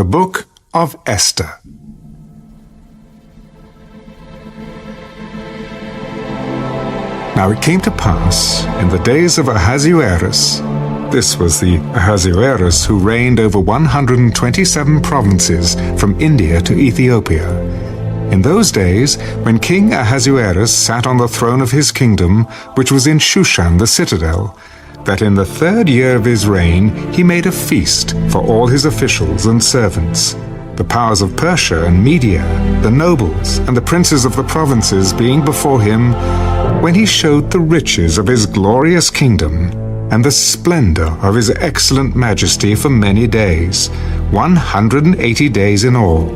The Book of Esther. Now it came to pass, in the days of Ahasuerus, this was the Ahasuerus who reigned over 127 provinces from India to Ethiopia. In those days, when King Ahasuerus sat on the throne of his kingdom, which was in Shushan the citadel, that in the 3rd year of his reign he made a feast for all his officials and servants, the powers of Persia and Media, the nobles and the princes of the provinces being before him, when he showed the riches of his glorious kingdom and the splendor of his excellent majesty for many days, 180 days in all.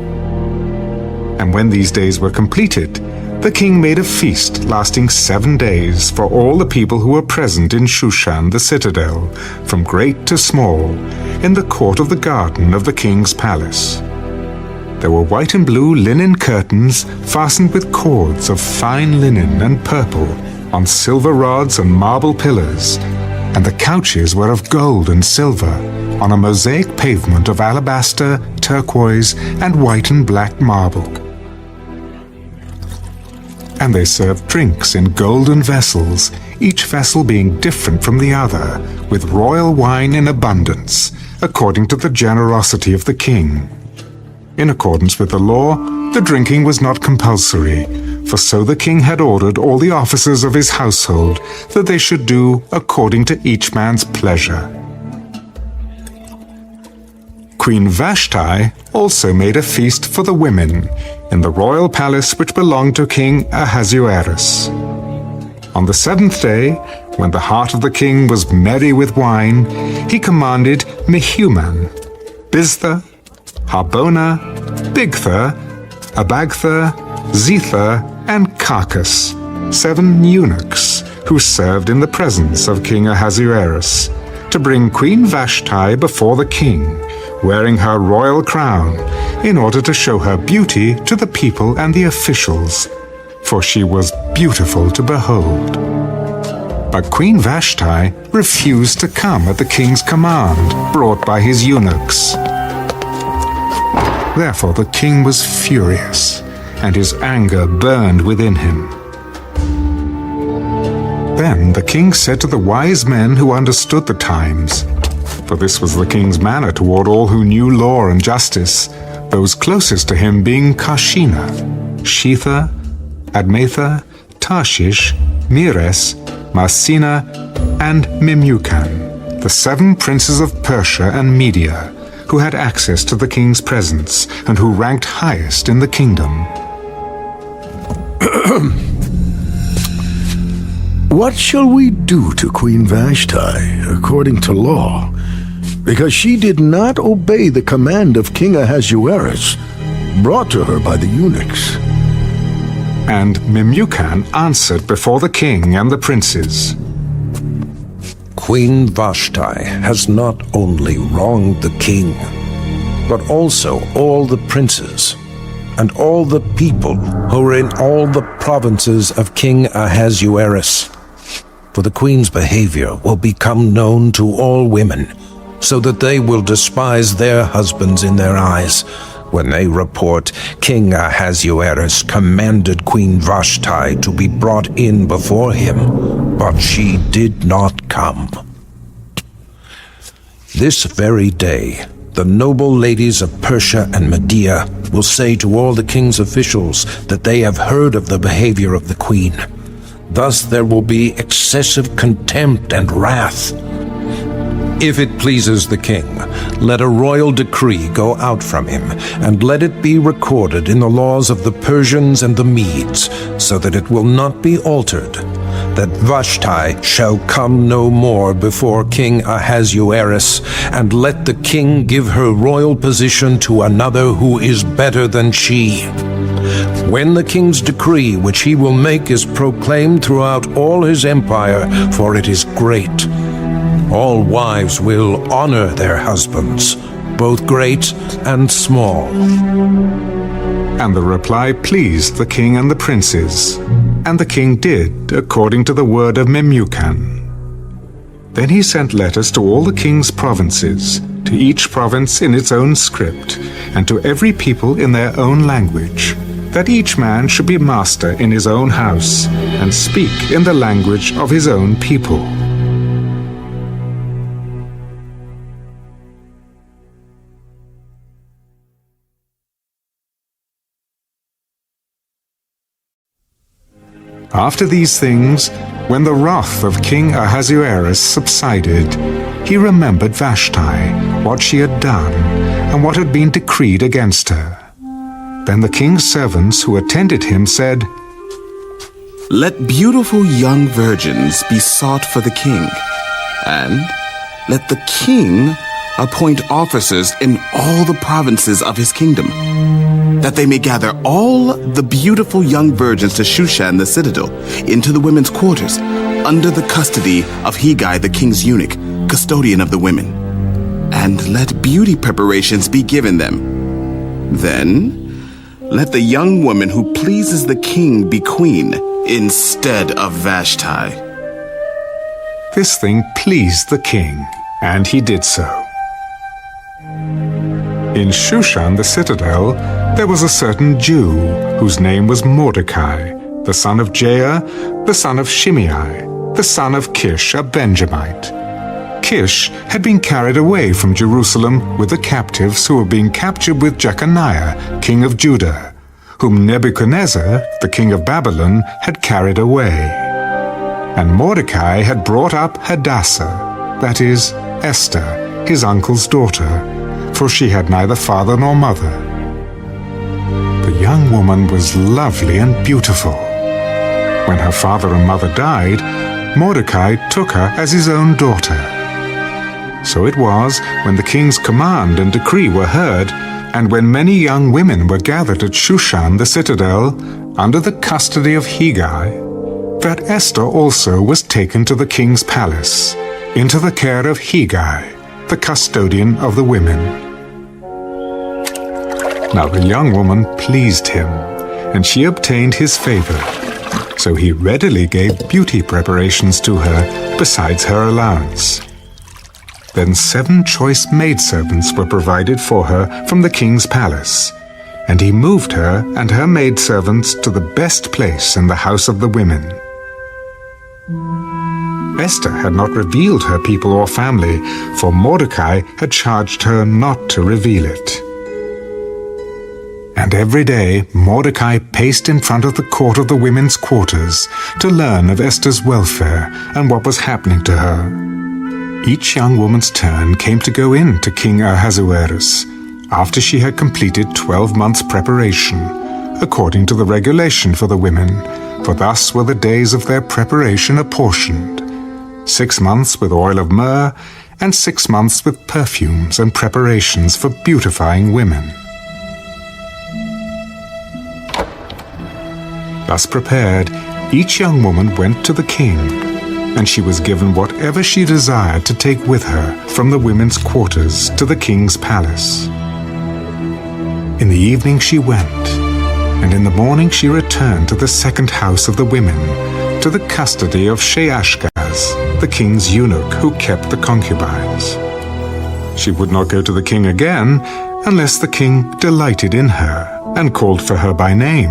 And when these days were completed, the king made a feast lasting 7 days for all the people who were present in Shushan the citadel, from great to small, in the court of the garden of the king's palace. There were white and blue linen curtains fastened with cords of fine linen and purple on silver rods and marble pillars, and the couches were of gold and silver on a mosaic pavement of alabaster, turquoise, and white and black marble. And they served drinks in golden vessels, each vessel being different from the other, with royal wine in abundance, according to the generosity of the king. In accordance with the law, the drinking was not compulsory, for so the king had ordered all the officers of his household that they should do according to each man's pleasure. Queen Vashti also made a feast for the women in the royal palace which belonged to King Ahasuerus. On the 7th day, when the heart of the king was merry with wine, he commanded Mehuman, Biztha, Harbona, Bigtha, Abagtha, Zethar, and Carcass, 7 eunuchs who served in the presence of King Ahasuerus, to bring Queen Vashti before the king, wearing her royal crown, in order to show her beauty to the people and the officials, for she was beautiful to behold. But Queen Vashti refused to come at the king's command, brought by his eunuchs. Therefore the king was furious, and his anger burned within him. Then the king said to the wise men who understood the times, for this was the king's manner toward all who knew law and justice, those closest to him being Karshina, Shetha, Admatha, Tarshish, Meres, Marsina, and Memucan, the 7 princes of Persia and Media, who had access to the king's presence and who ranked highest in the kingdom. What shall we do to Queen Vashti according to law? Because she did not obey the command of King Ahasuerus, brought to her by the eunuchs. And Memucan answered before the king and the princes, Queen Vashti has not only wronged the king, but also all the princes and all the people who are in all the provinces of King Ahasuerus. For the queen's behavior will become known to all women, so that they will despise their husbands in their eyes, when they report King Ahasuerus commanded Queen Vashti to be brought in before him, but she did not come. This very day, the noble ladies of Persia and Media will say to all the king's officials that they have heard of the behavior of the queen. Thus there will be excessive contempt and wrath. If it pleases the king, let a royal decree go out from him, and let it be recorded in the laws of the Persians and the Medes, so that it will not be altered, that Vashti shall come no more before King Ahasuerus, and let the king give her royal position to another who is better than she. When the king's decree which he will make is proclaimed throughout all his empire, for it is great, all wives will honor their husbands, both great and small. And the reply pleased the king and the princes, and the king did according to the word of Memucan. Then he sent letters to all the king's provinces, to each province in its own script, and to every people in their own language, that each man should be master in his own house, and speak in the language of his own people. After these things, when the wrath of King Ahasuerus subsided, he remembered Vashti, what she had done, and what had been decreed against her. Then the king's servants who attended him said, "Let beautiful young virgins be sought for the king, and let the king appoint officers in all the provinces of his kingdom, that they may gather all the beautiful young virgins to Shushan the citadel, into the women's quarters, under the custody of Hegai the king's eunuch, custodian of the women. And let beauty preparations be given them. Then let the young woman who pleases the king be queen, instead of Vashti." This thing pleased the king, and he did so. In Shushan the citadel, there was a certain Jew, whose name was Mordecai, the son of Jair, the son of Shimei, the son of Kish, a Benjamite. Kish had been carried away from Jerusalem with the captives who were being captured with Jeconiah, king of Judah, whom Nebuchadnezzar, the king of Babylon, had carried away. And Mordecai had brought up Hadassah, that is, Esther, his uncle's daughter, for she had neither father nor mother. The young woman was lovely and beautiful. When her father and mother died, Mordecai took her as his own daughter. So it was, when the king's command and decree were heard, and when many young women were gathered at Shushan the citadel, under the custody of Hegai, that Esther also was taken to the king's palace, into the care of Hegai, the custodian of the women. Now the young woman pleased him, and she obtained his favor. So he readily gave beauty preparations to her, besides her allowance. Then 7 choice maidservants were provided for her from the king's palace, and he moved her and her maidservants to the best place in the house of the women. Esther had not revealed her people or family, for Mordecai had charged her not to reveal it. And every day Mordecai paced in front of the court of the women's quarters to learn of Esther's welfare and what was happening to her. Each young woman's turn came to go in to King Ahasuerus after she had completed 12 months' preparation, according to the regulation for the women, for thus were the days of their preparation apportioned: 6 months with oil of myrrh, and 6 months with perfumes and preparations for beautifying women. Thus prepared, each young woman went to the king, and she was given whatever she desired to take with her from the women's quarters to the king's palace. In the evening she went, and in the morning she returned to the second house of the women, to the custody of Sheashgaz, the king's eunuch who kept the concubines. She would not go to the king again unless the king delighted in her and called for her by name.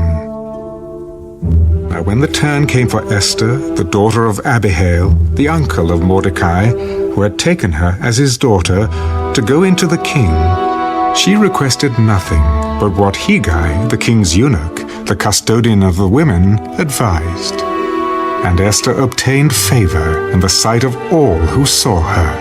Now when the turn came for Esther, the daughter of Abihail, the uncle of Mordecai, who had taken her as his daughter, to go into the king, she requested nothing but what Hegai, the king's eunuch, the custodian of the women, advised. And Esther obtained favor in the sight of all who saw her.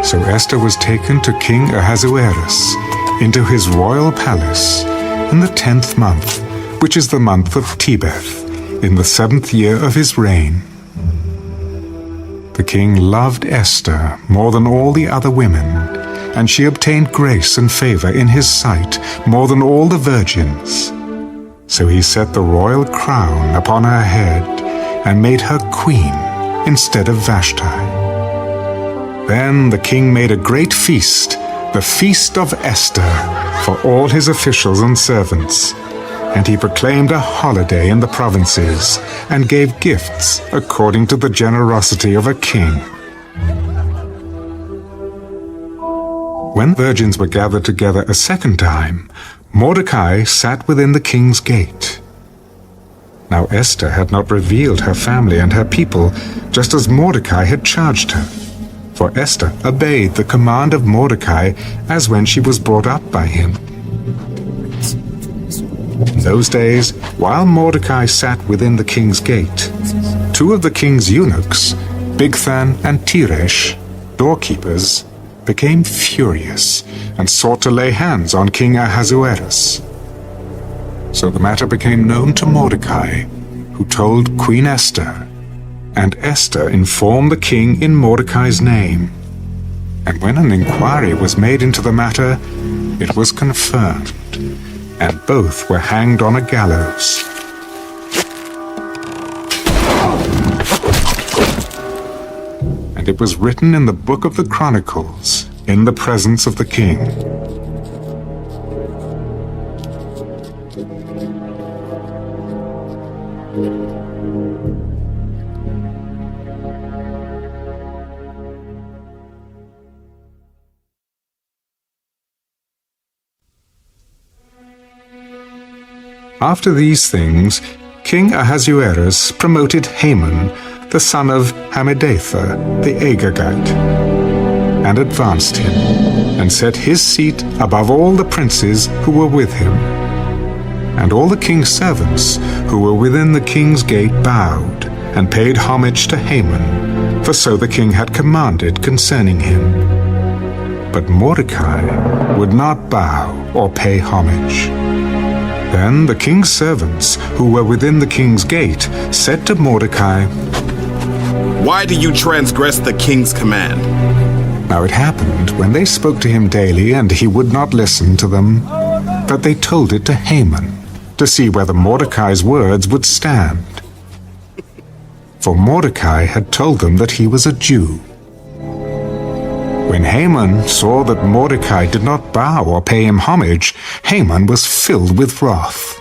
So Esther was taken to King Ahasuerus into his royal palace in the 10th month, which is the month of Tebeth, in the 7th year of his reign. The king loved Esther more than all the other women, and she obtained grace and favor in his sight more than all the virgins. So he set the royal crown upon her head and made her queen instead of Vashti. Then the king made a great feast, the feast of Esther, for all his officials and servants, and he proclaimed a holiday in the provinces and gave gifts according to the generosity of a king. when virgins were gathered together a second time, Mordecai sat within the king's gate. Now Esther had not revealed her family and her people, just as Mordecai had charged her. For Esther obeyed the command of Mordecai as when she was brought up by him. In those days, while Mordecai sat within the king's gate, two of the king's eunuchs, Bigthan and Teresh, doorkeepers, became furious and sought to lay hands on King Ahasuerus. So the matter became known to Mordecai, who told Queen Esther, and Esther informed the king in Mordecai's name. And when an inquiry was made into the matter, it was confirmed, and both were hanged on a gallows. And it was written in the book of the Chronicles, in the presence of the king. After these things, King Ahasuerus promoted Haman, the son of Hammedatha, the Agagite, and advanced him, and set his seat above all the princes who were with him. And all the king's servants who were within the king's gate bowed, and paid homage to Haman, for so the king had commanded concerning him. But Mordecai would not bow or pay homage. Then the king's servants, who were within the king's gate, said to Mordecai, "Why do you transgress the king's command?" Now it happened, when they spoke to him daily, and he would not listen to them, that they told it to Haman, to see whether Mordecai's words would stand. For Mordecai had told them that he was a Jew. When Haman saw that Mordecai did not bow or pay him homage, Haman was filled with wrath.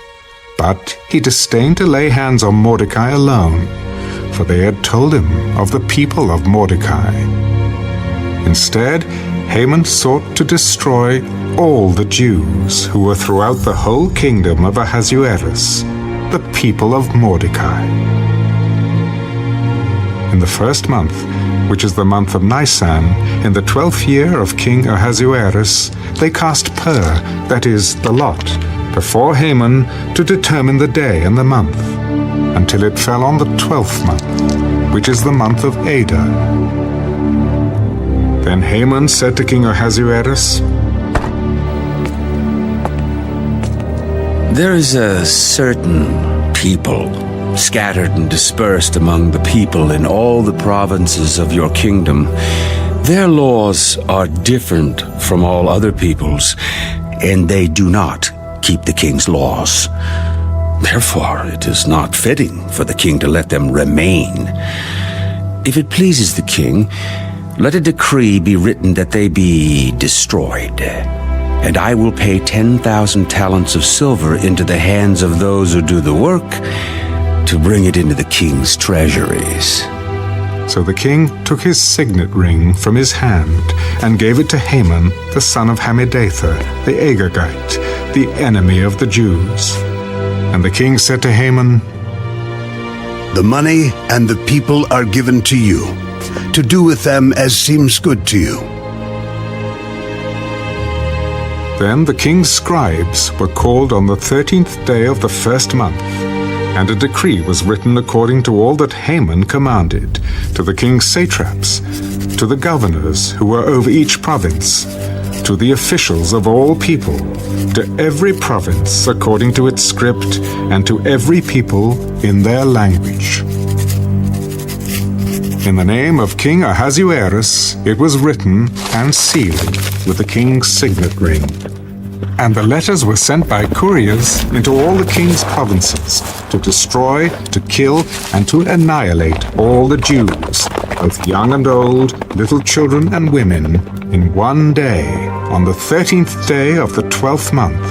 But he disdained to lay hands on Mordecai alone, for they had told him of the people of Mordecai. Instead, Haman sought to destroy all the Jews who were throughout the whole kingdom of Ahasuerus, the people of Mordecai. In the first month, which is the month of Nisan, in the 12th year of King Ahasuerus, they cast pur, that is, the lot, before Haman to determine the day and the month, until it fell on the 12th month, which is the month of Adar. Then Haman said to King Ahasuerus, "There is a certain people scattered and dispersed among the people in all the provinces of your kingdom. Their laws are different from all other people's, and they do not keep the king's laws. Therefore, it is not fitting for the king to let them remain. If it pleases the king, let a decree be written that they be destroyed, and I will pay 10,000 talents of silver into the hands of those who do the work, to bring it into the king's treasuries." So the king took his signet ring from his hand and gave it to Haman, the son of Hammedatha, the Agagite, the enemy of the Jews. And the king said to Haman, "The money and the people are given to you, to do with them as seems good to you." Then the king's scribes were called on the 13th day of the first month, and a decree was written according to all that Haman commanded, to the king's satraps, to the governors who were over each province, to the officials of all people, to every province according to its script, and to every people in their language. In the name of King Ahasuerus it was written and sealed with the king's signet ring. And the letters were sent by couriers into all the king's provinces, to destroy, to kill, and to annihilate all the Jews, both young and old, little children and women, in one day, on the 13th day of the 12th month,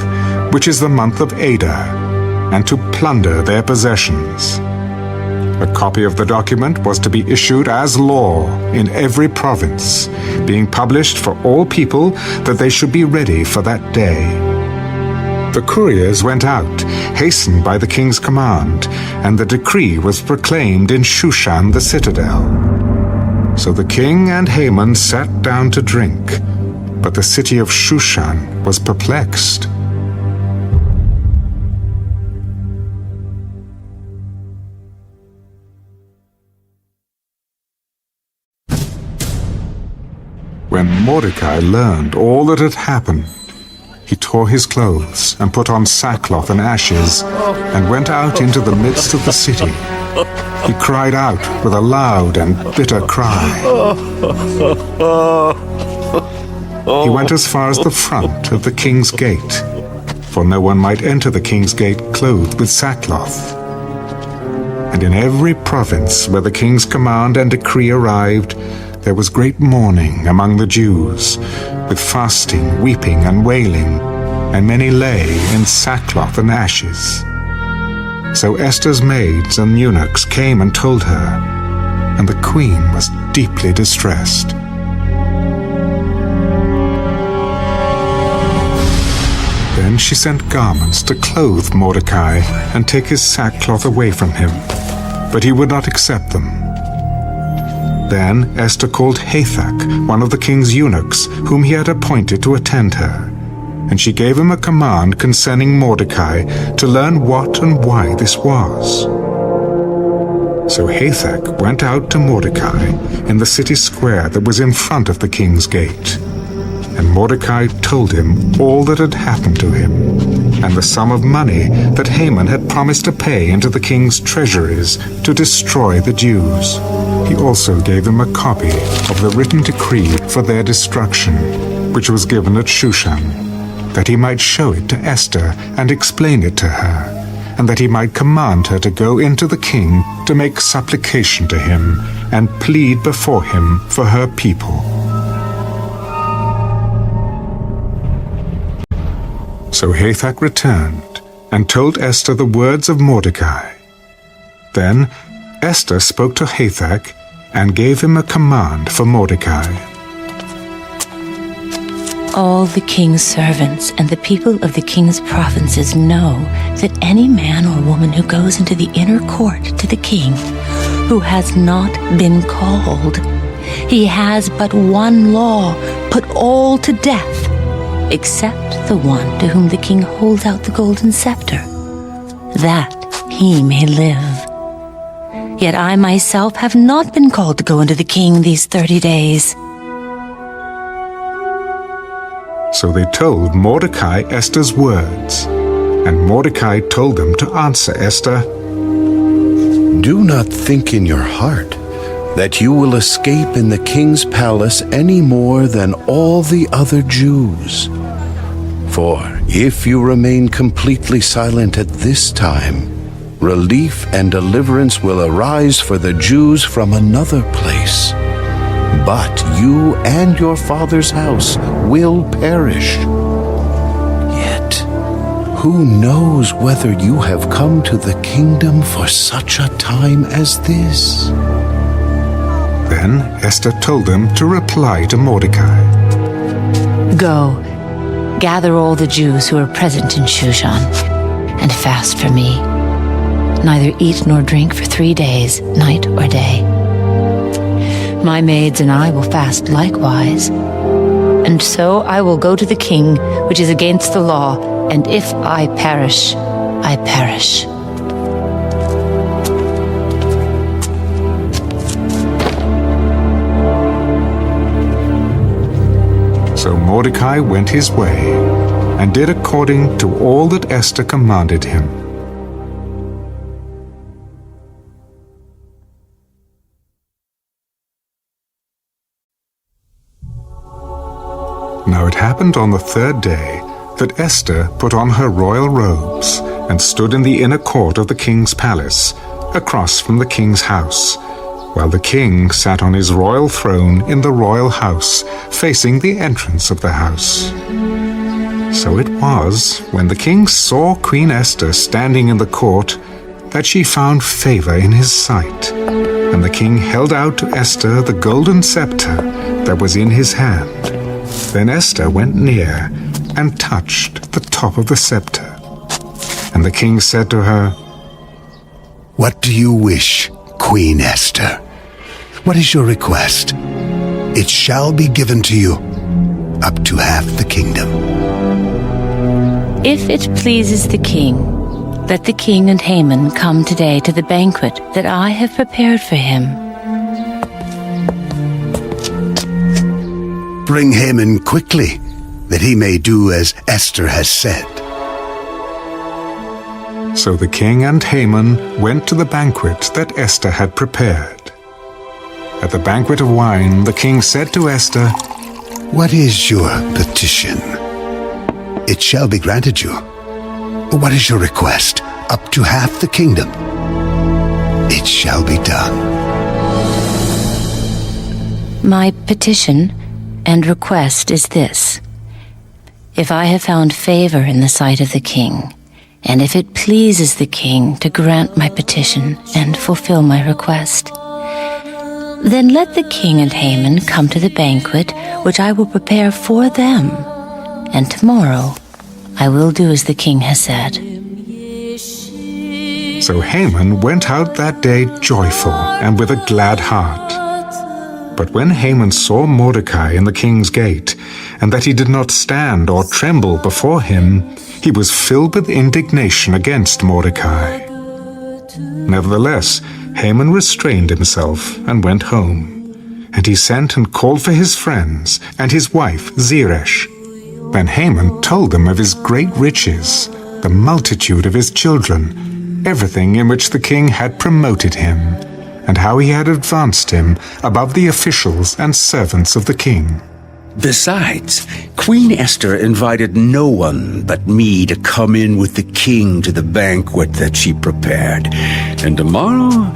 which is the month of Adar, and to plunder their possessions. A copy of the document was to be issued as law in every province, being published for all people that they should be ready for that day. The couriers went out, hastened by the king's command, and the decree was proclaimed in Shushan the citadel. So the king and Haman sat down to drink, but the city of Shushan was perplexed. When Mordecai learned all that had happened, he tore his clothes and put on sackcloth and ashes and went out into the midst of the city. He cried out with a loud and bitter cry. He went as far as the front of the king's gate, for no one might enter the king's gate clothed with sackcloth. And in every province where the king's command and decree arrived, there was great mourning among the Jews, with fasting, weeping, and wailing, and many lay in sackcloth and ashes. So Esther's maids and eunuchs came and told her, and the queen was deeply distressed. Then she sent garments to clothe Mordecai and take his sackcloth away from him, but he would not accept them. Then Esther called Hathach, one of the king's eunuchs, whom he had appointed to attend her, and she gave him a command concerning Mordecai to learn what and why this was. So Hathach went out to Mordecai in the city square that was in front of the king's gate. And Mordecai told him all that had happened to him, and the sum of money that Haman had promised to pay into the king's treasuries to destroy the Jews. He also gave him a copy of the written decree for their destruction, which was given at Shushan, that he might show it to Esther and explain it to her, and that he might command her to go into the king to make supplication to him and plead before him for her people. So Hathach returned and told Esther the words of Mordecai. Then Esther spoke to Hathach and gave him a command for Mordecai. All the king's servants and the people of the king's provinces know that any man or woman who goes into the inner court to the king, who has not been called, he has but one law: put all to death, except the one to whom the king holds out the golden scepter, that he may live. Yet I myself have not been called to go into the king these 30 days. So they told Mordecai Esther's words, and Mordecai told them to answer Esther, Do not think in your heart that you will escape in the king's palace any more than all the other Jews. For if you remain completely silent at this time, relief and deliverance will arise for the Jews from another place. But you and your father's house will perish. Yet, who knows whether you have come to the kingdom for such a time as this? Then Esther told them to reply to Mordecai. Go, gather all the Jews who are present in Shushan, and fast for me. Neither eat nor drink for 3 days, night or day. My maids and I will fast likewise. And so I will go to the king, which is against the law, and if I perish, I perish. So Mordecai went his way, and did according to all that Esther commanded him. Now it happened on the 3rd day that Esther put on her royal robes and stood in the inner court of the king's palace, across from the king's house, while the king sat on his royal throne in the royal house, facing the entrance of the house. So it was, when the king saw Queen Esther standing in the court, that she found favor in his sight. And the king held out to Esther the golden scepter that was in his hand. Then Esther went near and touched the top of the scepter. And the king said to her, What do you wish, Queen Esther? What is your request? It shall be given to you, up to half the kingdom. If it pleases the king, let the king and Haman come today to the banquet that I have prepared for him. Bring Haman quickly, that he may do as Esther has said. So the king and Haman went to the banquet that Esther had prepared. At the banquet of wine, the king said to Esther, What is your petition? It shall be granted you. What is your request? Up to half the kingdom. It shall be done. My petition and request is this. If I have found favor in the sight of the king, and if it pleases the king to grant my petition and fulfill my request, then let the king and Haman come to the banquet which I will prepare for them, and tomorrow I will do as the king has said. So Haman went out that day joyful and with a glad heart. But when Haman saw Mordecai in the king's gate, and that he did not stand or tremble before him, he was filled with indignation against Mordecai. Nevertheless, Haman restrained himself and went home. And he sent and called for his friends and his wife Zeresh. Then Haman told them of his great riches, the multitude of his children, everything in which the king had promoted him, and how he had advanced him above the officials and servants of the king. Besides, Queen Esther invited no one but me to come in with the king to the banquet that she prepared. And tomorrow,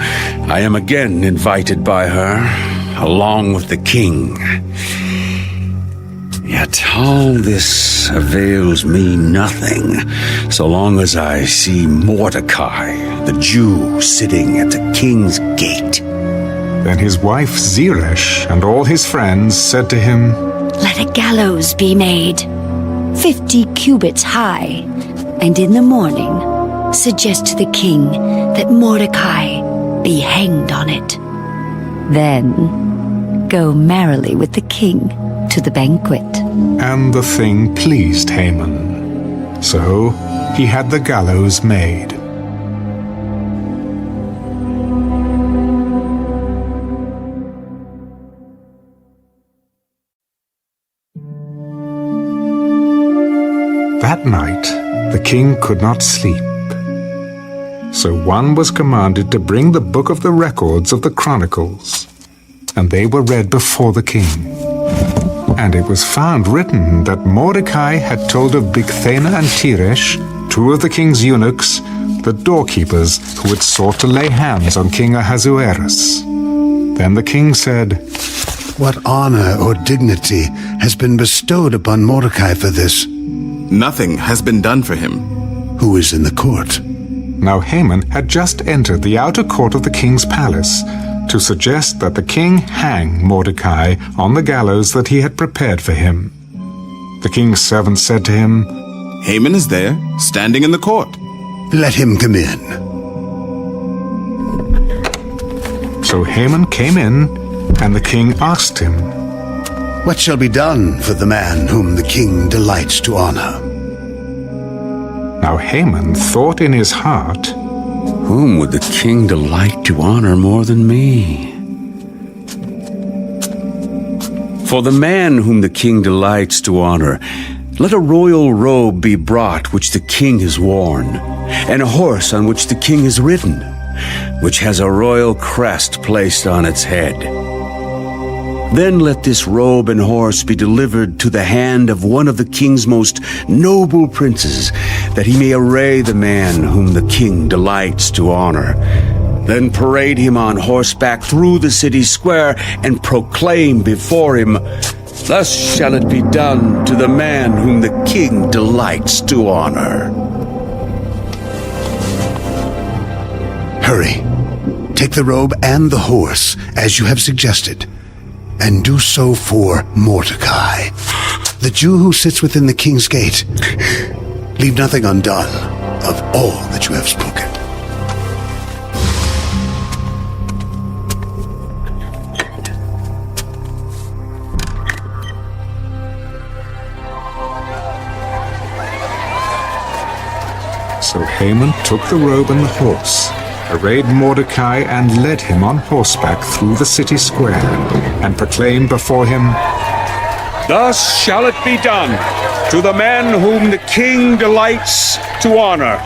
I am again invited by her, along with the king. Yet all this avails me nothing, so long as I see Mordecai, the Jew, sitting at the king's gate. Then his wife Zeresh and all his friends said to him, Let a gallows be made, 50 cubits high, and in the morning suggest to the king that Mordecai be hanged on it. Then go merrily with the king to the banquet. And the thing pleased Haman. So he had the gallows made. That night the king could not sleep. So one was commanded to bring the book of the records of the Chronicles, and they were read before the king. And it was found written that Mordecai had told of Bigthana and Teresh, two of the king's eunuchs, the doorkeepers who had sought to lay hands on King Ahasuerus. Then the king said, What honor or dignity has been bestowed upon Mordecai for this? Nothing has been done for him. Who is in the court? Now Haman had just entered the outer court of the king's palace to suggest that the king hang Mordecai on the gallows that he had prepared for him. The king's servant said to him, Haman is there, standing in the court. Let him come in. So Haman came in, and the king asked him, What shall be done for the man whom the king delights to honor? Now Haman thought in his heart, Whom would the king delight to honor more than me? For the man whom the king delights to honor, let a royal robe be brought which the king has worn, and a horse on which the king has ridden, which has a royal crest placed on its head. Then let this robe and horse be delivered to the hand of one of the king's most noble princes, that he may array the man whom the king delights to honor. Then parade him on horseback through the city square and proclaim before him, Thus shall it be done to the man whom the king delights to honor. Hurry. Take the robe and the horse, as you have suggested, and do so for Mordecai, the Jew who sits within the king's gate. Leave nothing undone of all that you have spoken. So Haman took the robe and the horse, arrayed Mordecai, and led him on horseback through the city square, and proclaimed before him, Thus shall it be done to the man whom the king delights to honor.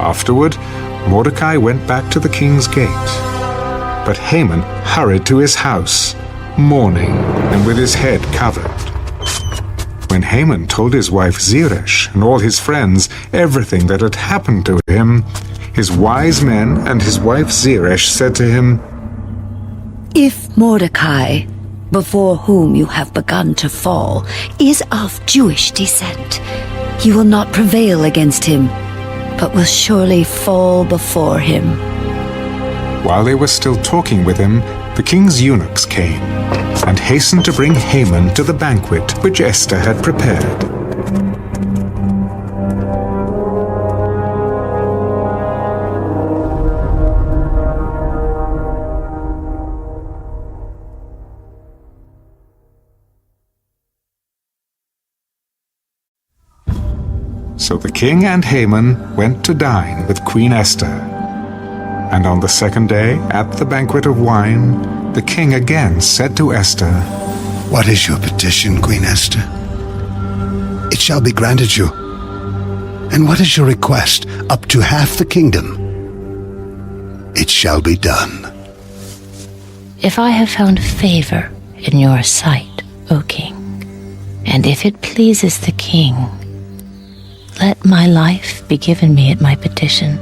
Afterward, Mordecai went back to the king's gate. But Haman hurried to his house, mourning and with his head covered. When Haman told his wife Zeresh and all his friends everything that had happened to him, his wise men and his wife Zeresh said to him, If Mordecai, before whom you have begun to fall, is of Jewish descent, you will not prevail against him, but will surely fall before him. While they were still talking with him, the king's eunuchs came and hastened to bring Haman to the banquet which Esther had prepared. So the king and Haman went to dine with Queen Esther. And on the second day, at the banquet of wine, the king again said to Esther, What is your petition, Queen Esther? It shall be granted you. And what is your request? Up to half the kingdom. It shall be done. If I have found favor in your sight, O king, and if it pleases the king, let my life be given me at my petition,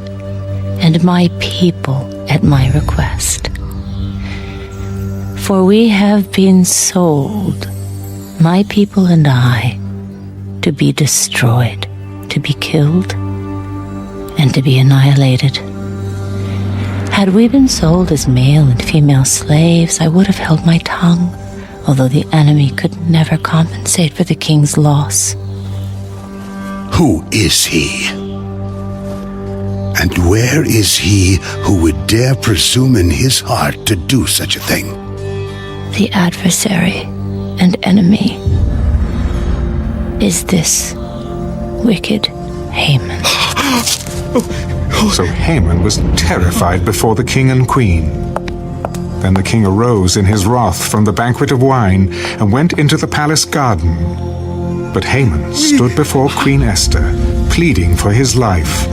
and my people at my request. For we have been sold, my people and I, to be destroyed, to be killed, and to be annihilated. Had we been sold as male and female slaves, I would have held my tongue, although the enemy could never compensate for the king's loss. Who is he? And where is he who would dare presume in his heart to do such a thing? The adversary and enemy is this wicked Haman. So Haman was terrified before the king and queen. Then the king arose in his wrath from the banquet of wine and went into the palace garden. But Haman stood before Queen Esther, pleading for his life,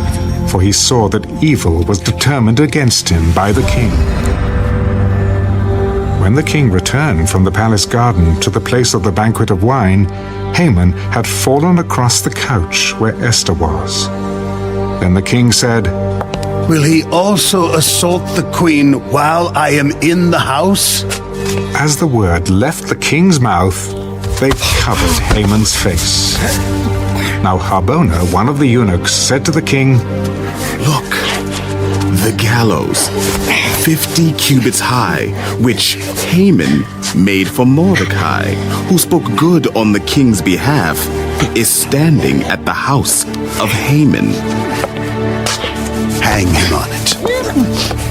for he saw that evil was determined against him by the king. When the king returned from the palace garden to the place of the banquet of wine, Haman had fallen across the couch where Esther was. Then the king said, Will he also assault the queen while I am in the house? As the word left the king's mouth, they covered Haman's face. Now Harbona, one of the eunuchs, said to the king, Look, the gallows, 50 cubits high, which Haman made for Mordecai, who spoke good on the king's behalf, is standing at the house of Haman. Hang him on it.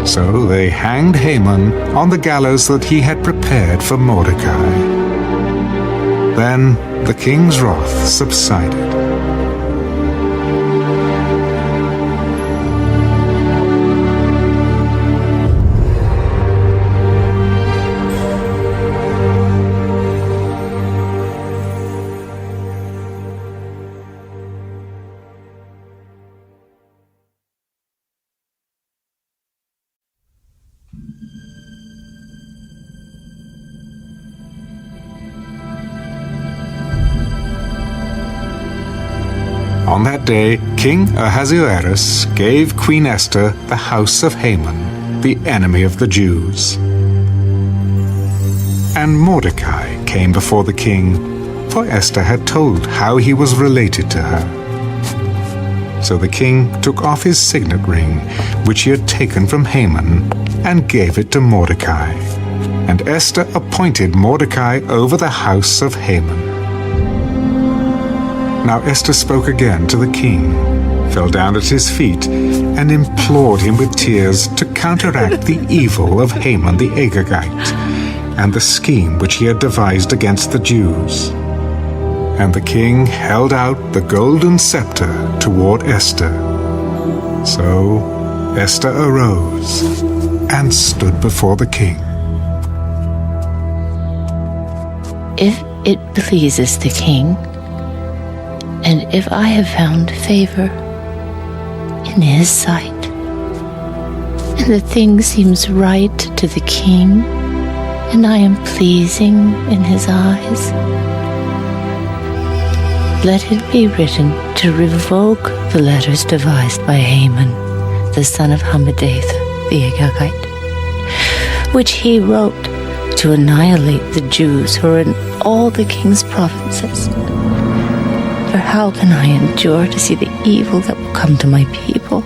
So they hanged Haman on the gallows that he had prepared for Mordecai. Then the king's wrath subsided. On that day, King Ahasuerus gave Queen Esther the house of Haman, the enemy of the Jews. And Mordecai came before the king, for Esther had told how he was related to her. So the king took off his signet ring, which he had taken from Haman, and gave it to Mordecai. And Esther appointed Mordecai over the house of Haman. Now Esther spoke again to the king, fell down at his feet, and implored him with tears to counteract the evil of Haman the Agagite, and the scheme which he had devised against the Jews. And the king held out the golden scepter toward Esther. So Esther arose and stood before the king. If it pleases the king, and if I have found favor in his sight, and the thing seems right to the king, and I am pleasing in his eyes, let it be written to revoke the letters devised by Haman, the son of Hammedatha the Agagite, which he wrote to annihilate the Jews who are in all the king's provinces. For how can I endure to see the evil that will come to my people?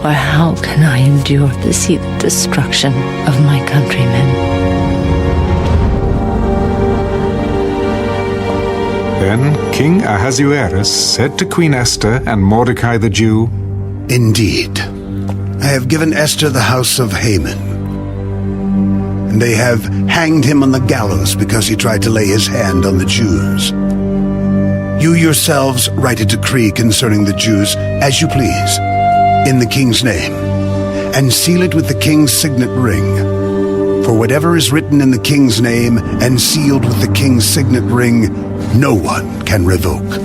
Or how can I endure to see the destruction of my countrymen? Then King Ahasuerus said to Queen Esther and Mordecai the Jew, Indeed, I have given Esther the house of Haman, and they have hanged him on the gallows because he tried to lay his hand on the Jews. You yourselves write a decree concerning the Jews as you please, in the king's name, and seal it with the king's signet ring. For whatever is written in the king's name and sealed with the king's signet ring, no one can revoke.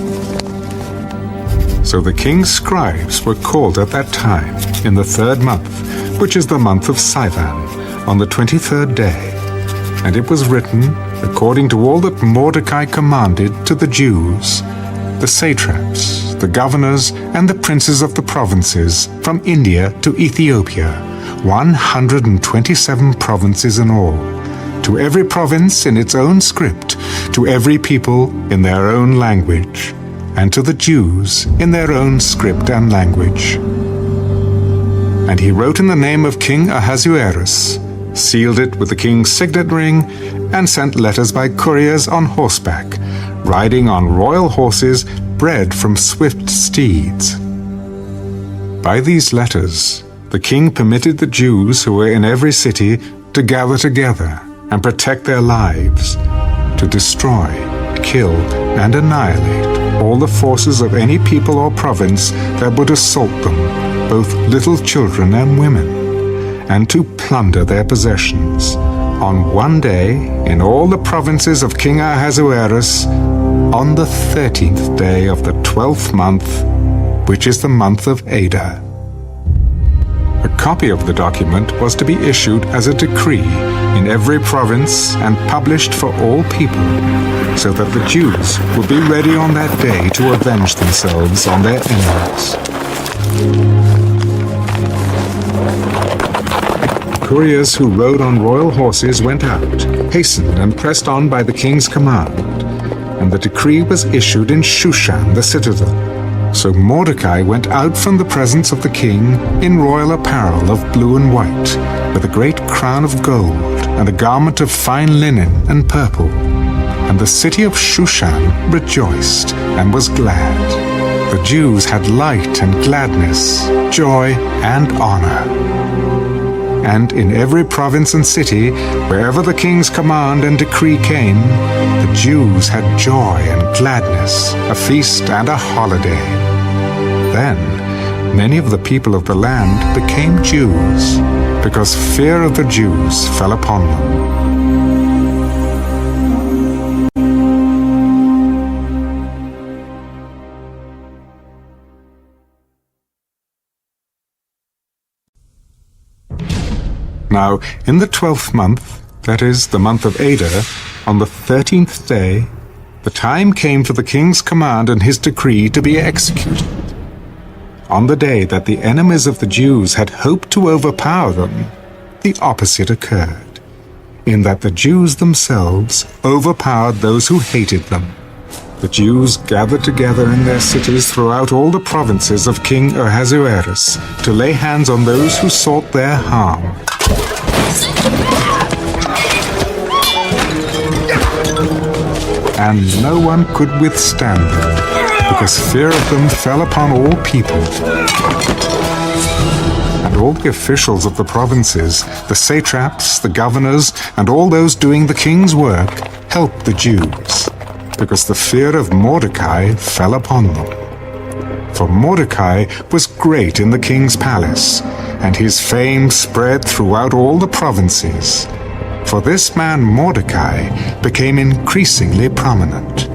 So the king's scribes were called at that time, in the 3rd month, which is the month of Sivan, on the 23rd day. And it was written, according to all that Mordecai commanded to the Jews, the satraps, the governors, and the princes of the provinces, from India to Ethiopia, 127 provinces in all, to every province in its own script, to every people in their own language, and to the Jews in their own script and language. And he wrote in the name of King Ahasuerus, sealed it with the king's signet ring, and sent letters by couriers on horseback, riding on royal horses bred from swift steeds. By these letters, the king permitted the Jews who were in every city to gather together and protect their lives, to destroy, kill, and annihilate all the forces of any people or province that would assault them, both little children and women, and to plunder their possessions, on one day in all the provinces of King Ahasuerus, on the 13th day of the 12th month, which is the month of Adar. A copy of the document was to be issued as a decree in every province and published for all people, so that the Jews would be ready on that day to avenge themselves on their enemies. Couriers who rode on royal horses went out, hastened and pressed on by the king's command, and the decree was issued in Shushan the citadel. So Mordecai went out from the presence of the king in royal apparel of blue and white, with a great crown of gold, and a garment of fine linen and purple. And the city of Shushan rejoiced and was glad. The Jews had light and gladness, joy and honor. And in every province and city, wherever the king's command and decree came, the Jews had joy and gladness, a feast and a holiday. Then many of the people of the land became Jews, because fear of the Jews fell upon them. Now, in the 12th month, that is, the month of Adar, on the 13th day, the time came for the king's command and his decree to be executed. On the day that the enemies of the Jews had hoped to overpower them, the opposite occurred, in that the Jews themselves overpowered those who hated them. The Jews gathered together in their cities throughout all the provinces of King Ahasuerus to lay hands on those who sought their harm. And no one could withstand them, because fear of them fell upon all people. And all the officials of the provinces, the satraps, the governors, and all those doing the king's work helped the Jews, because the fear of Mordecai fell upon them. For Mordecai was great in the king's palace, and his fame spread throughout all the provinces. For this man Mordecai became increasingly prominent.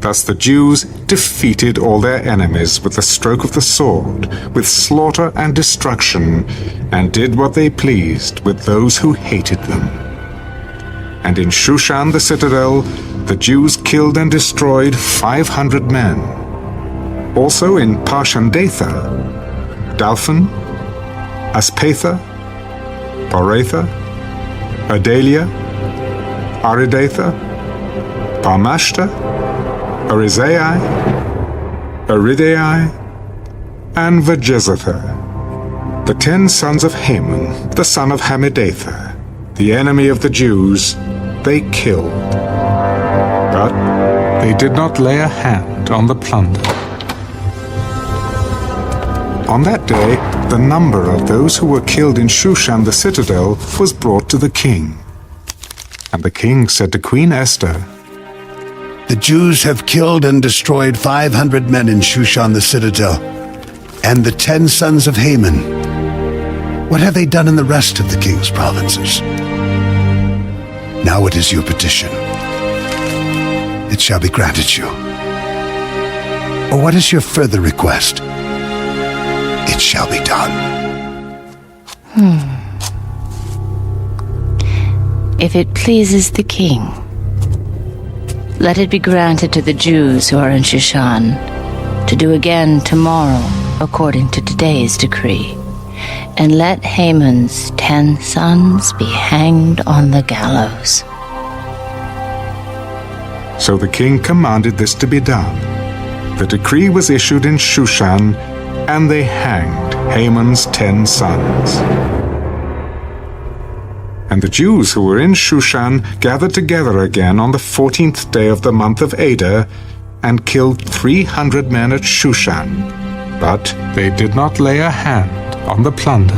Thus the Jews defeated all their enemies with the stroke of the sword, with slaughter and destruction, and did what they pleased with those who hated them. And in Shushan the citadel, the Jews killed and destroyed 500 men. Also in Parshandatha, Dalphon, Aspatha, Paratha, Adalia, Aridatha, Parmashta, Arizai, Aridai, and Vajezatha, the 10 sons of Haman, the son of Hammedatha, the enemy of the Jews, they killed. But they did not lay a hand on the plunder. On that day, the number of those who were killed in Shushan the citadel was brought to the king. And the king said to Queen Esther, The Jews have killed and destroyed 500 men in Shushan the citadel, and the 10 sons of Haman. What have they done in the rest of the king's provinces? Now it is your petition. It shall be granted you. Or what is your further request? It shall be done. If it pleases the king, let it be granted to the Jews who are in Shushan to do again tomorrow according to today's decree, and let Haman's 10 sons be hanged on the gallows. So the king commanded this to be done. The decree was issued in Shushan, and they hanged Haman's 10 sons. And the Jews who were in Shushan gathered together again on the 14th day of the month of Adar, and killed 300 men at Shushan, but they did not lay a hand on the plunder.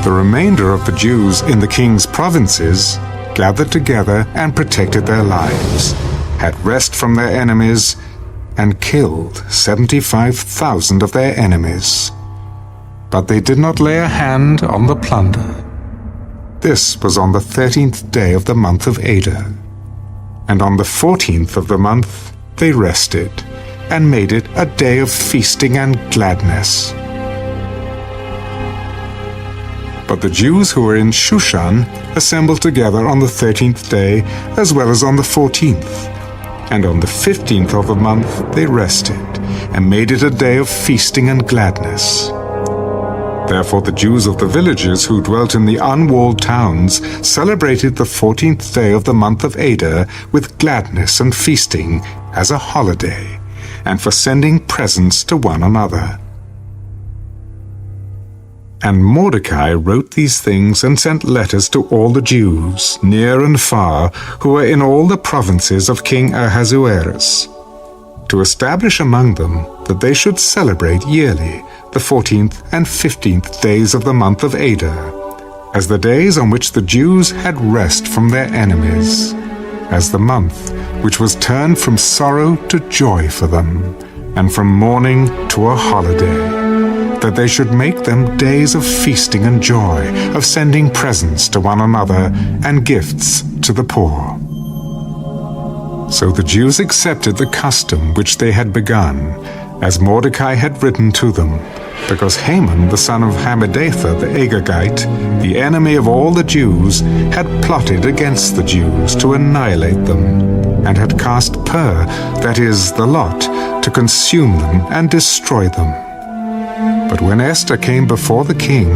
The remainder of the Jews in the king's provinces gathered together and protected their lives, had rest from their enemies, and killed 75,000 of their enemies. But they did not lay a hand on the plunder. This was on the 13th day of the month of Adar. And on the 14th of the month they rested, and made it a day of feasting and gladness. But the Jews who were in Shushan assembled together on the 13th day, as well as on the 14th. And on the 15th of the month they rested, and made it a day of feasting and gladness. Therefore the Jews of the villages who dwelt in the unwalled towns celebrated the 14th day of the month of Adar with gladness and feasting as a holiday, and for sending presents to one another. And Mordecai wrote these things and sent letters to all the Jews, near and far, who were in all the provinces of King Ahasuerus, to establish among them that they should celebrate yearly the 14th and 15th days of the month of Adar, as the days on which the Jews had rest from their enemies, as the month which was turned from sorrow to joy for them, and from mourning to a holiday, that they should make them days of feasting and joy, of sending presents to one another and gifts to the poor. So the Jews accepted the custom which they had begun, as Mordecai had written to them, because Haman, the son of Hammedatha the Agagite, the enemy of all the Jews, had plotted against the Jews to annihilate them, and had cast pur, that is, the lot, to consume them and destroy them. But when Esther came before the king,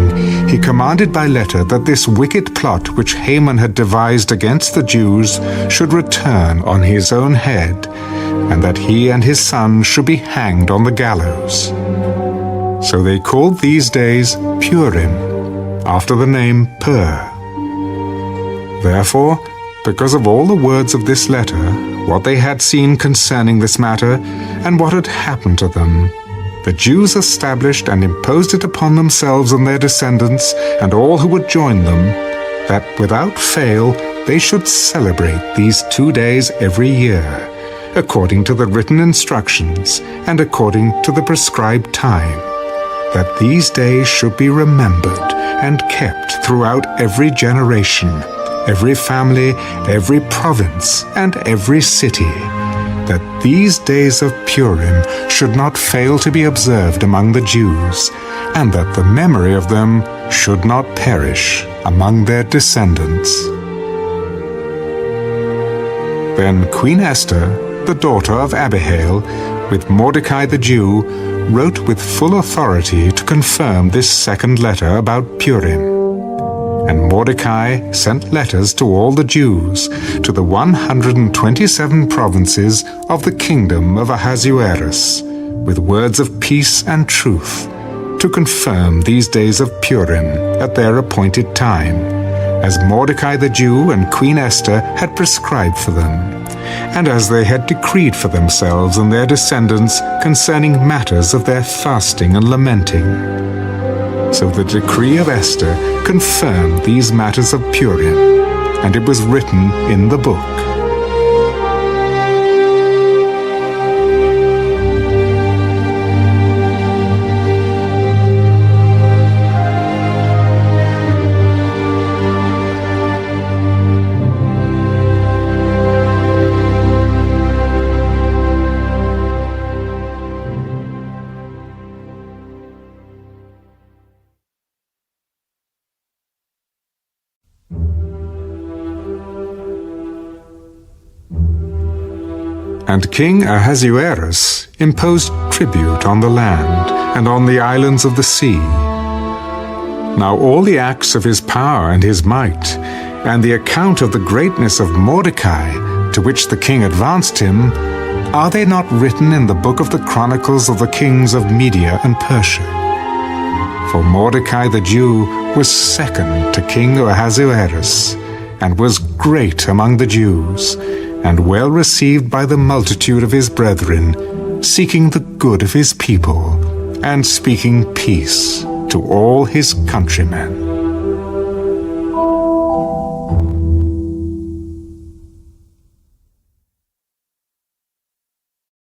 he commanded by letter that this wicked plot which Haman had devised against the Jews should return on his own head, and that he and his son should be hanged on the gallows. So they called these days Purim, after the name Pur. Therefore, because of all the words of this letter, what they had seen concerning this matter, and what had happened to them, the Jews established and imposed it upon themselves and their descendants, and all who would join them, that without fail they should celebrate these 2 days every year, according to the written instructions, and according to the prescribed time, that these days should be remembered and kept throughout every generation, every family, every province, and every city, that these days of Purim should not fail to be observed among the Jews, and that the memory of them should not perish among their descendants. Then Queen Esther, the daughter of Abihail, with Mordecai the Jew, wrote with full authority to confirm this second letter about Purim. And Mordecai sent letters to all the Jews, to the 127 provinces of the kingdom of Ahasuerus, with words of peace and truth, to confirm these days of Purim at their appointed time, as Mordecai the Jew and Queen Esther had prescribed for them, and as they had decreed for themselves and their descendants concerning matters of their fasting and lamenting. So the decree of Esther confirmed these matters of Purim, and it was written in the book. And King Ahasuerus imposed tribute on the land and on the islands of the sea. Now all the acts of his power and his might, and the account of the greatness of Mordecai, to which the king advanced him, are they not written in the book of the chronicles of the kings of Media and Persia? For Mordecai the Jew was second to King Ahasuerus, and was great among the Jews, and well received by the multitude of his brethren, seeking the good of his people, and speaking peace to all his countrymen.